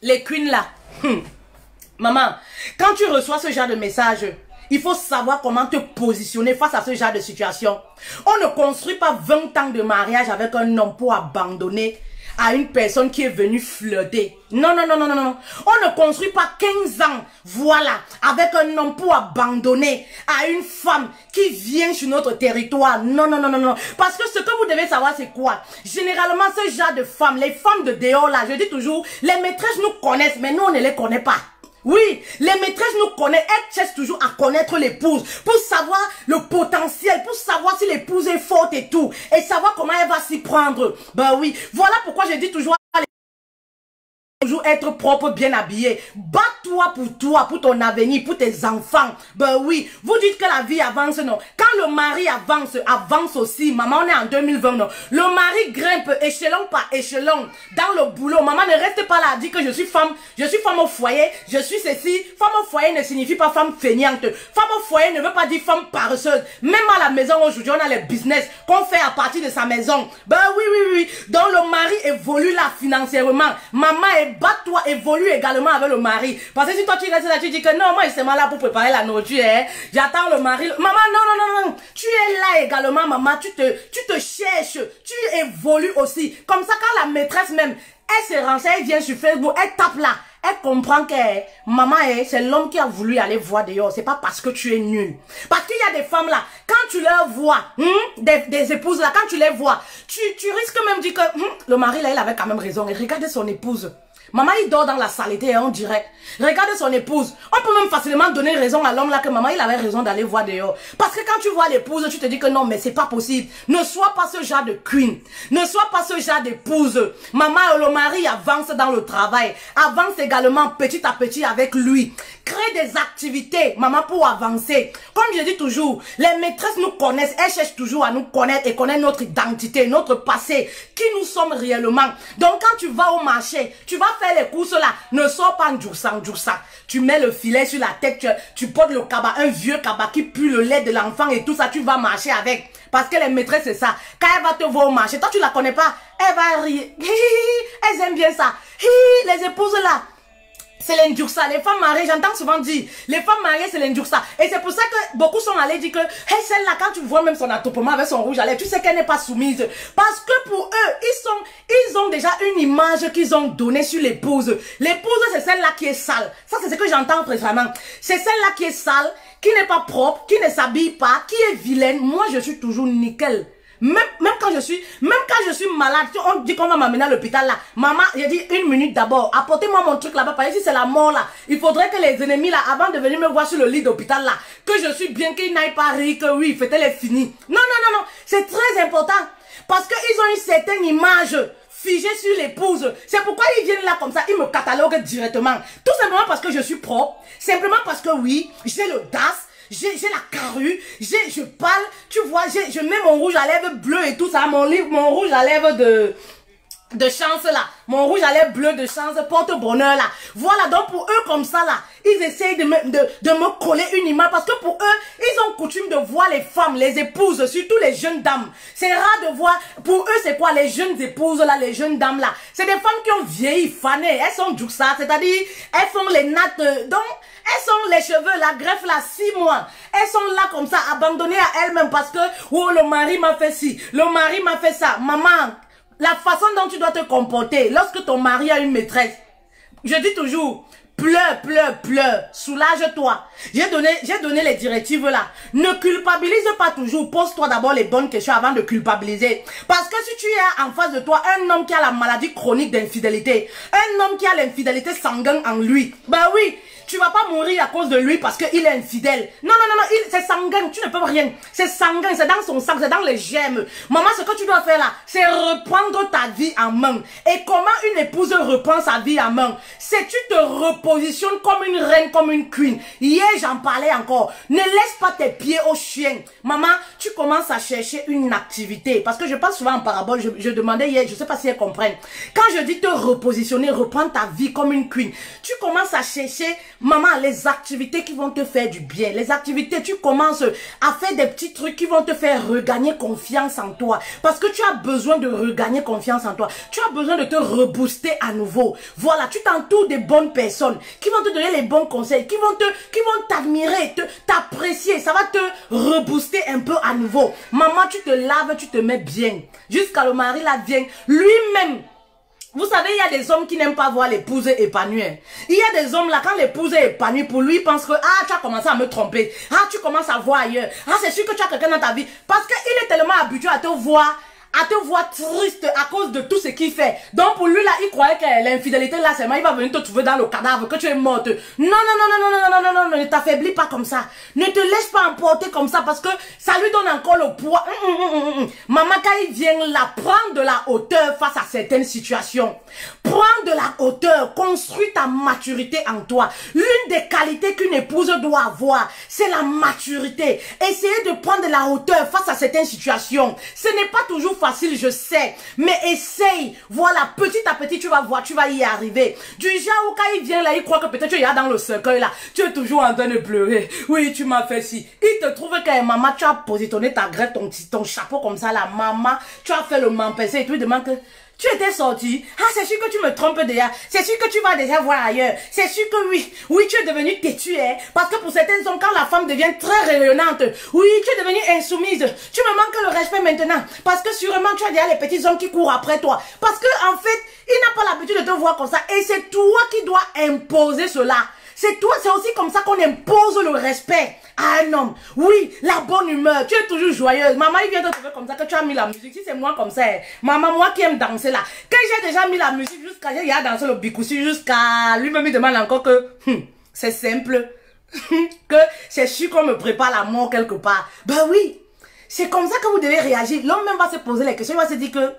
[SPEAKER 1] Les queens là, maman, quand tu reçois ce genre de message, il faut savoir comment te positionner face à ce genre de situation. On ne construit pas 20 ans de mariage avec un homme pour abandonner à une personne qui est venue flirter. Non, non, non, non, non, non. On ne construit pas 15 ans, voilà, avec un homme pour abandonner à une femme qui vient sur notre territoire. Non, non, non, non, non. Parce que ce que vous devez savoir, c'est quoi? Généralement, ce genre de femmes, les femmes de dehors là, je dis toujours, les maîtresses nous connaissent, mais nous, on ne les connaît pas. Oui, les maîtresses nous connaissent, elles cherchent toujours à connaître l'épouse pour savoir le potentiel, pour savoir si l'épouse est forte et tout, et savoir comment elle va s'y prendre. Ben oui, voilà pourquoi je dis toujours toujours être propre, bien habillé. Bats-toi pour ton avenir, pour tes enfants. Ben oui, vous dites que la vie avance, non. Quand le mari avance, avance aussi. Maman, on est en 2020, non. Le mari grimpe échelon par échelon dans le boulot. Maman, ne reste pas là à dire que je suis femme au foyer, je suis ceci. Femme au foyer ne signifie pas femme feignante. Femme au foyer ne veut pas dire femme paresseuse. Même à la maison aujourd'hui, on a les business qu'on fait à partir de sa maison. Ben oui, oui, oui. Donc le mari évolue là financièrement. Maman est bat-toi, évolue également avec le mari. Parce que si toi tu restes là, tu dis que non, moi je suis là pour préparer la nourriture, hein. J'attends le mari. Maman, non. Tu es là également, maman. Tu te cherches, tu évolues aussi. Comme ça, quand la maîtresse même, elle se renseigne, elle vient sur Facebook, elle tape là. Elle comprend que maman, c'est l'homme qui a voulu aller voir dehors. C'est pas parce que tu es nul. Parce qu'il y a des femmes là, quand tu leur vois, des épouses là, quand tu les vois, tu risques même de dire que le mari là, il avait quand même raison. Et regarde son épouse. Maman, il dort dans la saleté, on dirait. Regarde son épouse. On peut même facilement donner raison à l'homme là que maman, il avait raison d'aller voir dehors. Parce que quand tu vois l'épouse, tu te dis que non, mais c'est pas possible. Ne sois pas ce genre de queen. Ne sois pas ce genre d'épouse. Maman, le mari avance dans le travail. Avance également petit à petit avec lui. Crée des activités, maman, pour avancer. Comme je dis toujours, les maîtresses nous connaissent. Elles cherchent toujours à nous connaître et connaître notre identité, notre passé, qui nous sommes réellement. Donc, quand tu vas au marché, tu vas faire les courses là, ne sors pas en djoursa. Tu mets le filet sur la tête, tu portes le cabas, un vieux cabas qui pue le lait de l'enfant et tout ça, tu vas marcher avec. Parce que les maîtresses, c'est ça. Quand elle va te voir au marché, toi tu la connais pas, elle va rire. Elles aiment bien ça. Les épouses là. C'est l'indjuxa. Les femmes mariées, j'entends souvent dire, les femmes mariées, c'est l'indjuxa. Et c'est pour ça que beaucoup sont allés dire que, hey, celle-là, quand tu vois même son attroupement avec son rouge à lèvres, tu sais qu'elle n'est pas soumise. Parce que pour eux, ils ont déjà une image qu'ils ont donnée sur l'épouse. L'épouse, c'est celle-là qui est sale. Ça, c'est ce que j'entends précédemment. C'est celle-là qui est sale, qui n'est pas propre, qui ne s'habille pas, qui est vilaine. Moi, je suis toujours nickel. Même quand je suis malade, on dit qu'on va m'amener à l'hôpital là. Maman, j'ai dit 1 minute d'abord. Apportez-moi mon truc là-bas. Parce que si c'est la mort là, il faudrait que les ennemis là, avant de venir me voir sur le lit d'hôpital là, que je suis bien, qu'ils n'aillent pas rire, que oui, faites-les est fini. Non. C'est très important. Parce qu'ils ont une certaine image figée sur l'épouse. C'est pourquoi ils viennent là comme ça, ils me cataloguent directement. Tout simplement parce que je suis propre. Simplement parce que oui, j'ai le DAS. J'ai la carrue, je parle, tu vois, je mets mon rouge à lèvres bleu et tout ça, mon rouge à lèvres de chance là, mon rouge à lèvres bleu de chance, porte-bonheur là. Voilà, donc pour eux comme ça là, ils essayent de me coller une image parce que pour eux, ils ont coutume de voir les femmes, les épouses, surtout les jeunes dames. C'est rare de voir, pour eux c'est quoi les jeunes épouses là, les jeunes dames là. C'est des femmes qui ont vieilli, fanées, elles sont juxa, c'est-à-dire, elles font les nattes, donc, elles sont les cheveux, la greffe là, 6 mois. Elles sont là comme ça, abandonnées à elles-mêmes parce que, oh, le mari m'a fait ci, le mari m'a fait ça. Maman, la façon dont tu dois te comporter lorsque ton mari a une maîtresse, je dis toujours, pleure, soulage-toi. J'ai donné les directives là. Ne culpabilise pas toujours. Pose-toi d'abord les bonnes questions avant de culpabiliser. Parce que si tu as en face de toi un homme qui a la maladie chronique d'infidélité, un homme qui a l'infidélité sanguine en lui, bah oui, tu vas pas mourir à cause de lui parce qu'il est infidèle. Non, c'est sanguin, tu ne peux rien. C'est sanguin, c'est dans son sang, c'est dans les gemmes. Maman, ce que tu dois faire là, c'est reprendre ta vie en main. Et comment une épouse reprend sa vie en main? C'est tu te repositionnes comme une reine, comme une queen. Hier, j'en parlais encore. Ne laisse pas tes pieds aux chiens. Maman, tu commences à chercher une activité. Parce que je passe souvent en parabole, je demandais hier, je sais pas si elles comprennent. Quand je dis te repositionner, reprendre ta vie comme une queen, tu commences à chercher, maman, les activités qui vont te faire du bien. Les activités, tu commences à faire des petits trucs qui vont te faire regagner confiance en toi. Parce que tu as besoin de regagner confiance en toi. Tu as besoin de te rebooster à nouveau. Voilà, tu t'entoures des bonnes personnes qui vont te donner les bons conseils, qui vont t'admirer, t'apprécier. Ça va te rebooster un peu à nouveau. Maman, tu te laves, tu te mets bien. Jusqu'à le mari là vient lui-même. Vous savez, il y a des hommes qui n'aiment pas voir l'épouse épanouie. Il y a des hommes là, quand l'épouse est épanouie, pour lui, il pense que, ah, tu as commencé à me tromper. Ah, tu commences à voir ailleurs. Ah, c'est sûr que tu as quelqu'un dans ta vie. Parce qu'il est tellement habitué à te voir triste à cause de tout ce qu'il fait. Donc pour lui là, il croyait que l'infidélité là, c'est moi, il va venir te trouver dans le cadavre, que tu es morte. Non, ne t'affaiblis pas comme ça. Ne te laisse pas emporter comme ça parce que ça lui donne encore le poids. Maman, quand il vient là, prends de la hauteur face à certaines situations. Prends de la hauteur, construis ta maturité en toi. L'une des qualités qu'une épouse doit avoir, c'est la maturité. Essayez de prendre de la hauteur face à certaines situations. Ce n'est pas toujours facile, je sais, mais essaye. Voilà, petit à petit, tu vas voir, tu vas y arriver. Du genre où quand il vient là, il croit que peut-être tu es dans le cercueil là, tu es toujours en train de pleurer. Oui, tu m'as fait ci. Il te trouve que maman, tu as positionné ta greffe, ton chapeau comme ça là, maman, tu as fait le mampessé et tu lui demandes que Tu étais sorti. Ah, c'est sûr que tu me trompes déjà. C'est sûr que tu vas déjà voir ailleurs. C'est sûr que oui. Oui, tu es devenu têtu, hein. Parce que pour certains hommes, quand la femme devient très rayonnante, oui, tu es devenue insoumise. Tu me manques le respect maintenant. Parce que sûrement, tu as déjà les petits hommes qui courent après toi. Parce que, en fait, il n'a pas l'habitude de te voir comme ça. Et c'est toi qui dois imposer cela. C'est toi, c'est aussi comme ça qu'on impose le respect à un homme. Oui, la bonne humeur, tu es toujours joyeuse. Maman, il vient te trouver comme ça que tu as mis la musique. Si c'est moi comme ça, maman, moi qui aime danser là. Quand j'ai déjà mis la musique jusqu'à, j'ai dansé le bikoussi jusqu'à, lui-même il demande encore que, c'est simple, que c'est sûr qu'on me prépare la mort quelque part. Ben oui, c'est comme ça que vous devez réagir. L'homme même va se poser les questions, il va se dire que,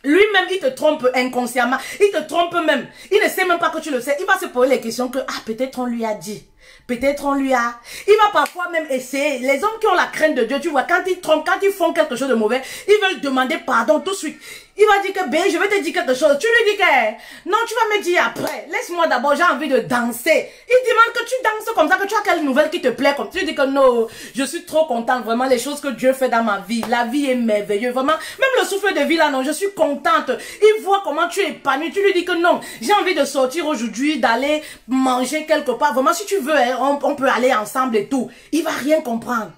[SPEAKER 1] lui-même, il te trompe inconsciemment. Il te trompe même. Il ne sait même pas que tu le sais. Il va se poser les questions que, ah, peut-être on lui a dit. Peut-être on lui a... Il va parfois même essayer. Les hommes qui ont la crainte de Dieu, tu vois, quand ils trompent, quand ils font quelque chose de mauvais, ils veulent demander pardon tout de suite. Il va dire que, ben, je vais te dire quelque chose. Tu lui dis que, non, tu vas me dire après. Laisse-moi d'abord, j'ai envie de danser. Il demande que tu danses comme ça, que tu as quelle nouvelle qui te plaît, comme tu lui dis que non, je suis trop contente, vraiment, les choses que Dieu fait dans ma vie. La vie est merveilleuse, vraiment. Même le souffle de vie là, non, je suis contente. Il voit comment tu es épanoui. Tu lui dis que non, j'ai envie de sortir aujourd'hui, d'aller manger quelque part. Vraiment, si tu veux, hein, on peut aller ensemble et tout. Il va rien comprendre.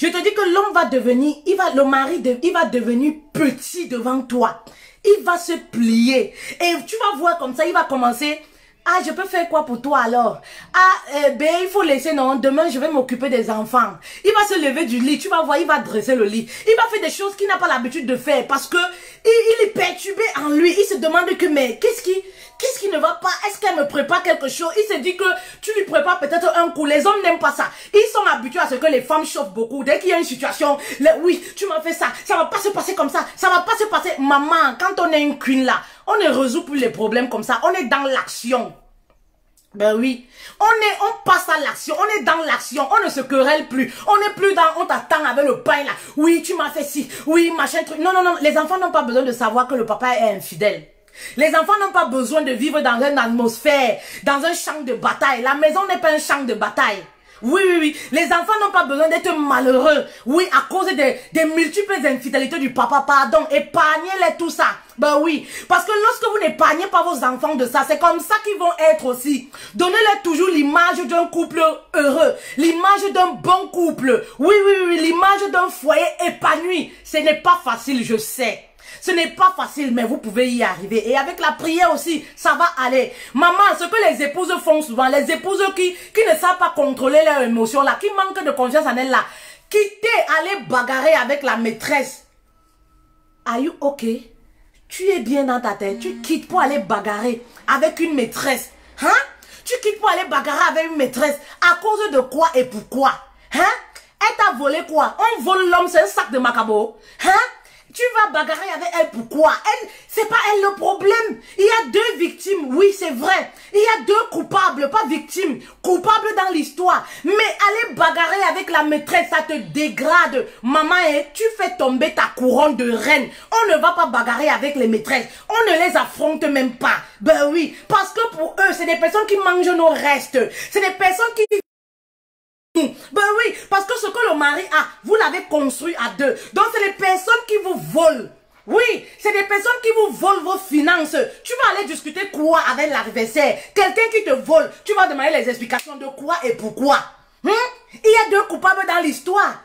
[SPEAKER 1] Je te dis que l'homme va devenir, le mari, il va devenir petit devant toi. Il va se plier. Et tu vas voir comme ça, il va commencer. Ah, je peux faire quoi pour toi alors? Ah, ben, il faut laisser, non, demain je vais m'occuper des enfants. Il va se lever du lit, tu vas voir, il va dresser le lit. Il va faire des choses qu'il n'a pas l'habitude de faire parce que il est perturbé en lui. Il se demande que, mais qu'est-ce qui ne va pas? Est-ce qu'elle me prépare quelque chose? Il se dit que tu lui prépares peut-être un coup. Les hommes n'aiment pas ça. Ils sont habitués à ce que les femmes chauffent beaucoup. Dès qu'il y a une situation, oui, tu m'as fait ça. Ça va pas se passer comme ça. Ça va pas se passer. Maman, quand on est une queen là, on ne résout plus les problèmes comme ça. On est dans l'action. Ben oui, on passe à l'action, on est dans l'action, on ne se querelle plus, on n'est plus dans, on t'attend avec le pain là, oui tu m'as fait ci, oui machin truc, non, les enfants n'ont pas besoin de savoir que le papa est infidèle. Les enfants n'ont pas besoin de vivre dans une atmosphère, dans un champ de bataille, la maison n'est pas un champ de bataille. Oui, les enfants n'ont pas besoin d'être malheureux, oui, à cause des multiples infidélités du papa, pardon, épargnez-les tout ça. Ben oui, parce que lorsque vous n'épargnez pas vos enfants de ça, c'est comme ça qu'ils vont être aussi. Donnez-leur toujours l'image d'un couple heureux, l'image d'un bon couple. Oui, l'image d'un foyer épanoui. Ce n'est pas facile, je sais. Ce n'est pas facile, mais vous pouvez y arriver. Et avec la prière aussi, ça va aller. Maman, ce que les épouses font souvent, les épouses qui ne savent pas contrôler leurs émotions là, qui manquent de confiance en elles là, quitter, aller bagarrer avec la maîtresse. Are you okay? Tu es bien dans ta tête. Tu quittes pour aller bagarrer avec une maîtresse. Hein? Tu quittes pour aller bagarrer avec une maîtresse. À cause de quoi et pourquoi? Hein? Elle t'a volé quoi? On vole l'homme, c'est un sac de macabo. Hein? Tu vas bagarrer avec elle, pourquoi? C'est pas elle le problème. Il y a deux victimes, oui c'est vrai. Il y a deux coupables, pas victimes. Coupables dans l'histoire. Mais aller bagarrer avec la maîtresse, ça te dégrade. Maman, tu fais tomber ta couronne de reine. On ne va pas bagarrer avec les maîtresses. On ne les affronte même pas. Ben oui, parce que pour eux, c'est des personnes qui mangent nos restes. C'est des personnes qui... Ben oui, parce que ce que le mari a, vous l'avez construit à deux. Donc c'est les personnes qui vous volent. Oui, c'est des personnes qui vous volent vos finances. Tu vas aller discuter quoi avec l'adversaire? Quelqu'un qui te vole, tu vas demander les explications de quoi et pourquoi. Il y a deux coupables dans l'histoire.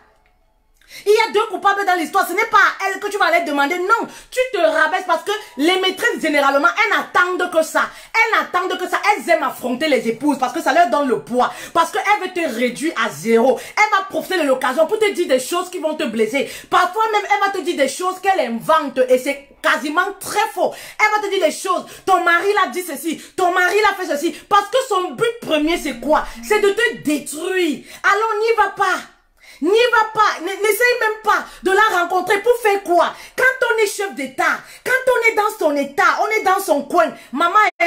[SPEAKER 1] Il y a deux coupables dans l'histoire. Ce n'est pas à elle que tu vas aller demander. Non, tu te rabaisses parce que les maîtresses, généralement, elles n'attendent que ça. Elles n'attendent que ça. Elles aiment affronter les épouses parce que ça leur donne le poids. Parce qu'elle veut te réduire à zéro. Elle va profiter de l'occasion pour te dire des choses qui vont te blesser. Parfois même, elle va te dire des choses qu'elle invente et c'est quasiment très faux. Elle va te dire des choses. Ton mari l'a dit ceci. Ton mari l'a fait ceci. Parce que son but premier, c'est quoi? C'est de te détruire. Alors, n'y va pas. N'y va pas, n'essaye même pas de la rencontrer pour faire quoi? Quand on est chef d'État, quand on est dans son État, on est dans son coin, maman ne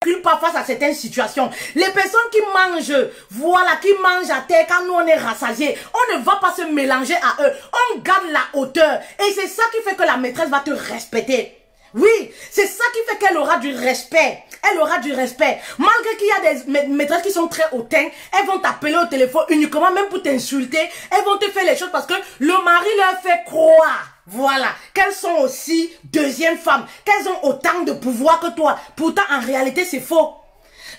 [SPEAKER 1] recule pas face à certaines situations. Les personnes qui mangent, voilà, qui mangent à terre quand nous on est rassasiés, on ne va pas se mélanger à eux. On garde la hauteur et c'est ça qui fait que la maîtresse va te respecter. Oui, c'est ça qui fait qu'elle aura du respect. Elle aura du respect. Malgré qu'il y a des maîtresses qui sont très hautaines, elles vont t'appeler au téléphone uniquement même pour t'insulter. Elles vont te faire les choses parce que le mari leur fait croire. Voilà, qu'elles sont aussi deuxième femmes, qu'elles ont autant de pouvoir que toi. Pourtant, en réalité, c'est faux.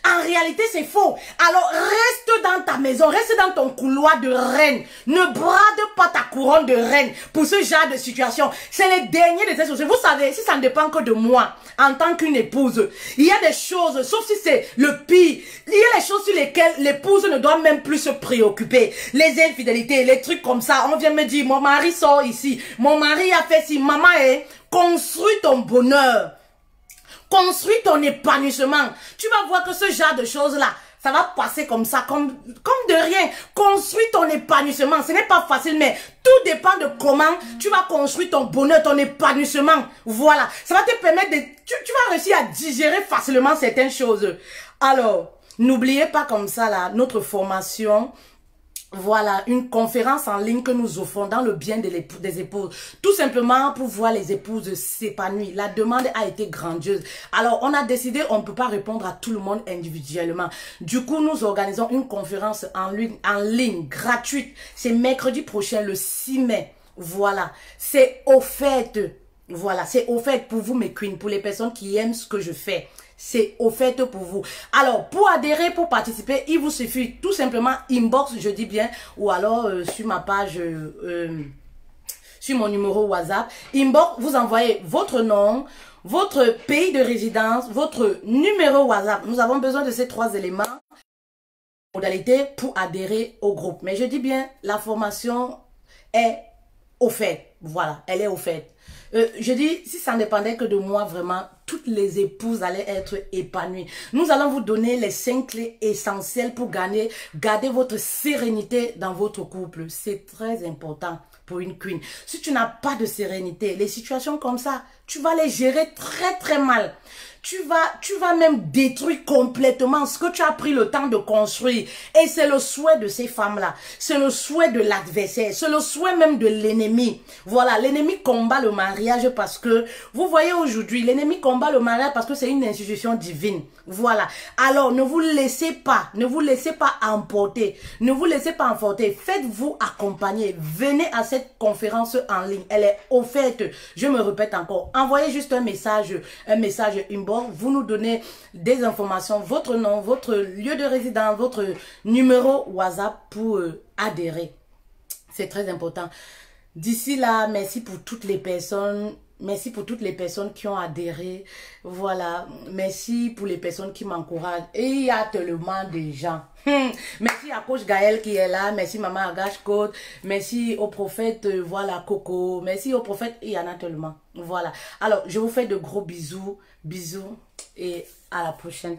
[SPEAKER 1] En réalité, c'est faux. Alors, reste dans ta maison, reste dans ton couloir de reine. Ne brade pas ta couronne de reine pour ce genre de situation. C'est les derniers de ces choses. Vous savez, si ça ne dépend que de moi, en tant qu'une épouse, il y a des choses, sauf si c'est le pire, il y a les choses sur lesquelles l'épouse ne doit même plus se préoccuper. Les infidélités, les trucs comme ça. On vient me dire, mon mari sort ici, mon mari a fait ci. Maman, construis ton bonheur. Construis ton épanouissement. Tu vas voir que ce genre de choses-là, ça va passer comme ça, comme de rien. Construis ton épanouissement. Ce n'est pas facile, mais tout dépend de comment tu vas construire ton bonheur, ton épanouissement. Voilà. Ça va te permettre de... Tu vas réussir à digérer facilement certaines choses. Alors, n'oubliez pas comme ça, là, notre formation... Voilà, une conférence en ligne que nous offrons dans le bien des épouses. Tout simplement pour voir les épouses s'épanouir. La demande a été grandiose. Alors, on a décidé, on ne peut pas répondre à tout le monde individuellement. Du coup, nous organisons une conférence en ligne gratuite. C'est mercredi prochain, le 6 mai. Voilà, c'est offert. Voilà, c'est offert pour vous, mes queens, pour les personnes qui aiment ce que je fais. C'est offert pour vous. Alors, pour adhérer, pour participer, il vous suffit tout simplement inbox, je dis bien, ou alors sur ma page, sur mon numéro WhatsApp. Inbox, vous envoyez votre nom, votre pays de résidence, votre numéro WhatsApp. Nous avons besoin de ces 3 éléments, modalités pour adhérer au groupe. Mais je dis bien, la formation est offerte. Voilà, elle est offerte. Je dis, si ça ne dépendait que de moi, vraiment, toutes les épouses allaient être épanouies. Nous allons vous donner les 5 clés essentielles pour garder votre sérénité dans votre couple. C'est très important pour une queen. Si tu n'as pas de sérénité, les situations comme ça, tu vas les gérer très très mal. Tu vas même détruire complètement ce que tu as pris le temps de construire. Et c'est le souhait de ces femmes-là. C'est le souhait de l'adversaire. C'est le souhait même de l'ennemi. Voilà, l'ennemi combat le mariage parce que, vous voyez aujourd'hui, l'ennemi combat le mariage parce que c'est une institution divine. Voilà. Alors, ne vous laissez pas emporter. Ne vous laissez pas emporter. Faites-vous accompagner. Venez à cette conférence en ligne. Elle est offerte. Je me répète encore. Envoyez juste un message inbox. Vous nous donnez des informations, votre nom, votre lieu de résidence, votre numéro WhatsApp pour adhérer. C'est très important. D'ici là, merci pour toutes les personnes. Merci pour toutes les personnes qui ont adhéré. Voilà. Merci pour les personnes qui m'encouragent. Et il y a tellement de gens. Merci à Coach Gaël qui est là. Merci Maman Agache Code. Merci au prophète, voilà, Coco. Merci au prophète. Il y en a tellement. Voilà. Alors, je vous fais de gros bisous. Bisous et à la prochaine.